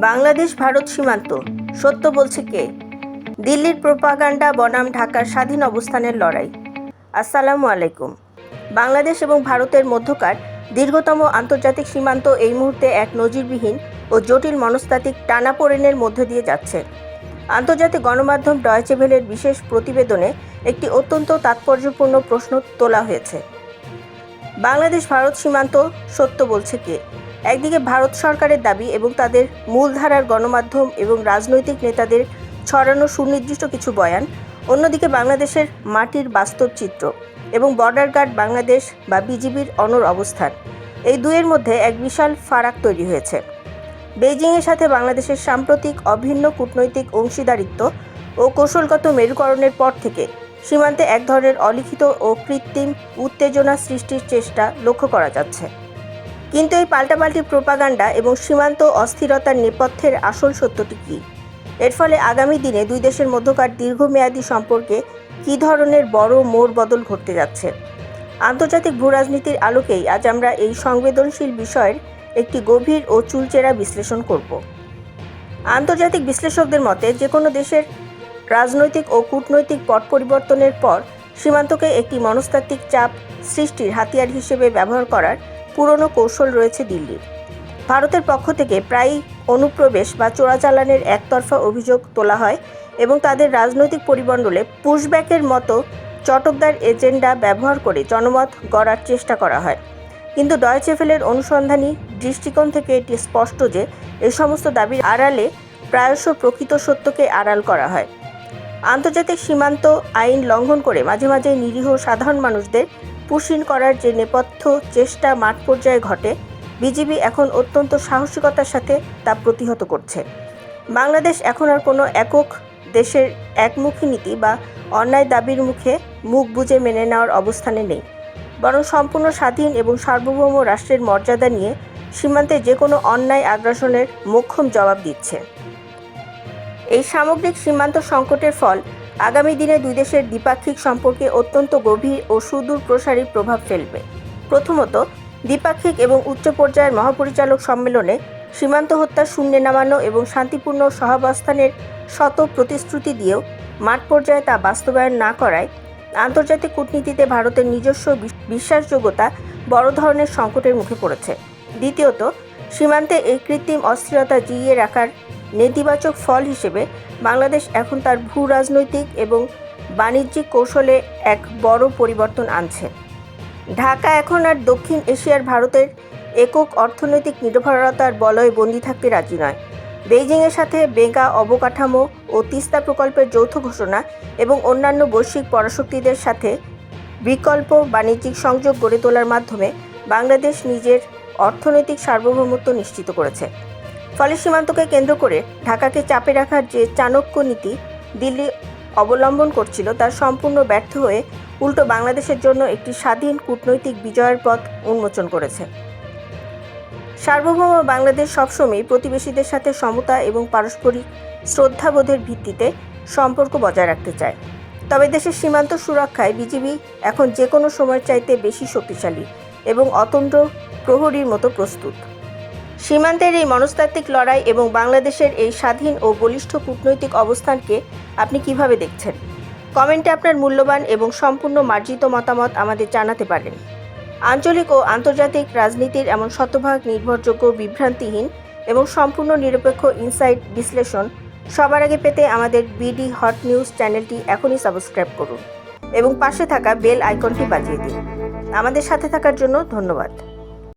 বাংলাদেশ ভারত সীমান্ত সত্য বলছে কে? দিল্লির প্রোপাগান্ডা বনাম ঢাকার স্বাধীন অবস্থানের লড়াই। আসসালামু আলাইকুম। বাংলাদেশ এবং ভারতের মধ্যকার দীর্ঘতম আন্তর্জাতিক সীমান্ত এই মুহূর্তে এক নজিরবিহীন ও জটিল মনস্তাত্ত্বিক টানাপোড়েনের মধ্য দিয়ে যাচ্ছে। আন্তর্জাতিক গণমাধ্যম ডয়েচে ভেলের বিশেষ প্রতিবেদনে একটি অত্যন্ত তাৎপর্যপূর্ণ প্রশ্ন তোলা হয়েছে। বাংলাদেশ ভারত সীমান্ত সত্য বলছে কে? একদিকে ভারত সরকারের দাবি এবং তাদের মূলধারার গণমাধ্যম এবং রাজনৈতিক নেতাদের ছড়ানো সুনির্দিষ্ট কিছু বয়ান, অন্যদিকে বাংলাদেশের মাটির বাস্তব চিত্র এবং বর্ডার গার্ড বাংলাদেশ বা বিজিবির অনড় অবস্থান। এই দুয়ের মধ্যে এক বিশাল ফারাক তৈরি হয়েছে। বেইজিংয়ের সাথে বাংলাদেশের সাম্প্রতিক অভিন্ন কূটনৈতিক অংশীদারিত্ব ও কৌশলগত মেরুকরণের পর থেকে সীমান্তে এক ধরনের অলিখিত ও কৃত্রিম উত্তেজনা সৃষ্টির চেষ্টা লক্ষ্য করা যাচ্ছে। কিন্তু এই পাল্টাপাল্টি প্রোপাগান্ডা এবং সীমান্ত অস্থিরতার নেপথ্যের আসল সত্যটি কী? এর ফলে আগামী দিনে দুই দেশের মধ্যকার দীর্ঘমেয়াদী সম্পর্কে কী ধরনের বড় মোড় বদল ঘটতে যাচ্ছে? আন্তর্জাতিক ভূরাজনীতির আলোকেই আজ আমরা এই সংবেদনশীল বিষয়ের একটি গভীর ও চুলচেরা বিশ্লেষণ করব। আন্তর্জাতিক বিশ্লেষকদের মতে যে কোনো দেশের রাজনৈতিক ও কূটনৈতিক পট পরিবর্তনের পর সীমান্তকে একটি মনস্তাত্ত্বিক চাপ সৃষ্টির হাতিয়ার হিসেবে ব্যবহার করার পুরনো কৌশল রয়েছে দিল্লির। ভারতের পক্ষ থেকে প্রায়ই অনুপ্রবেশ বা চোরাচালানের একতরফা অভিযোগ তোলা হয় এবং তাদের রাজনৈতিক পরিমণ্ডলে পুশব্যাকের মতো চটকদার এজেন্ডা ব্যবহার করে জনমত গড়ার চেষ্টা করা হয়। কিন্তু ডয়েচে ভেলের অনুসন্ধানী দৃষ্টিকোণ থেকে এটি স্পষ্ট যে এই সমস্ত দাবির আড়ালে প্রায়শ প্রকৃত সত্যকে আড়াল করা হয়। আন্তর্জাতিক সীমান্ত আইন লঙ্ঘন করে মাঝে মাঝে নিরীহ সাধারণ মানুষদের পুশিন করার যে নেপথ্য চেষ্টা মাঠ পর্যায়ে ঘটে, বিজিবি এখন অত্যন্ত সাহসিকতার সাথে তা প্রতিহত করছে। বাংলাদেশ এখন আর কোনো একক দেশের একমুখী নীতি বা অন্যায় দাবির মুখে মুখ বুজে মেনে নেওয়ার অবস্থানে নেই, বরং সম্পূর্ণ স্বাধীন এবং সার্বভৌম রাষ্ট্রের মর্যাদা নিয়ে সীমান্তে যে কোনো অন্যায় আগ্রাসনের মোক্ষম জবাব দিচ্ছে। এই সামগ্রিক সীমান্ত সংকটের ফল আগামী দিনে দুই দেশের দ্বিপাক্ষিক সম্পর্কে অত্যন্ত গভীর ও সুদূর প্রসারী প্রভাব ফেলবে। প্রথমত, দ্বিপাক্ষিক এবং উচ্চ পর্যায়ের মহাপরিচালক সম্মেলনে সীমান্ত হত্যা শূন্যে নামানো এবং শান্তিপূর্ণ সহাবস্থানের শত প্রতিশ্রুতি দিয়েও মাঠ পর্যায়ে তা বাস্তবায়ন না করায় আন্তর্জাতিক কূটনীতিতে ভারতের নিজস্ব বিশ্বাসযোগ্যতা বড় ধরনের সংকটের মুখে পড়েছে। দ্বিতীয়ত, সীমান্তে এই কৃত্রিম অস্থিরতা জিইয়ে রাখার নেতিবাচক ফল হিসেবে বাংলাদেশ এখন তার ভূ রাজনৈতিক এবং বাণিজ্যিক কৌশলে এক বড় পরিবর্তন আনছে। ঢাকা এখন আর দক্ষিণ এশিয়ার ভারতের একক অর্থনৈতিক নির্ভরতার বলয়ে বন্দী থাকতে রাজি নয়। বেইজিংয়ের সাথে মেগা অবকাঠামো ও তিস্তা প্রকল্পের যৌথ ঘোষণা এবং অন্যান্য বৈশ্বিক পরাশক্তিদের সাথে বিকল্প বাণিজ্যিক সংযোগ গড়ে তোলার মাধ্যমে বাংলাদেশ নিজের অর্থনৈতিক সার্বভৌমত্ব নিশ্চিত করেছে। ফলে সীমান্তকে কেন্দ্র করে ঢাকাকে চাপে রাখার যে চাণক্য নীতি দিল্লি অবলম্বন করছিল তার সম্পূর্ণ ব্যর্থ হয়ে উল্টো বাংলাদেশের জন্য একটি স্বাধীন কূটনৈতিক বিজয়ের পথ উন্মোচন করেছে। সার্বভৌম বাংলাদেশ সবসময় প্রতিবেশীদের সাথে সমতা এবং পারস্পরিক শ্রদ্ধাবোধের ভিত্তিতে সম্পর্ক বজায় রাখতে চায়। তবে দেশের সীমান্ত সুরক্ষায় বিজিবি এখন যে কোনো সময়ের চাইতে বেশি শক্তিশালী এবং অতন্দ্র প্রহরীর মতো প্রস্তুত। সীমান্তের এই মনস্তাত্ত্বিক লড়াই এবং বাংলাদেশের এই স্বাধীন ও বলিষ্ঠ কূটনৈতিক অবস্থানকে আপনি কিভাবে দেখছেন? কমেন্টে আপনার মূল্যবান এবং সম্পূর্ণ মার্জিত মতামত আমাদের জানাতে পারেন। আঞ্চলিক ও আন্তর্জাতিক রাজনীতির এমন শতভাগ নির্ভরযোগ্য, বিভ্রান্তিহীন এবং সম্পূর্ণ নিরপেক্ষ ইনসাইট বিশ্লেষণ সবার আগে পেতে আমাদের বিডি হট নিউজ চ্যানেলটি এখনই সাবস্ক্রাইব করুন এবং পাশে থাকা বেল আইকনটি বাজিয়ে দিন। আমাদের সাথে থাকার জন্য ধন্যবাদ।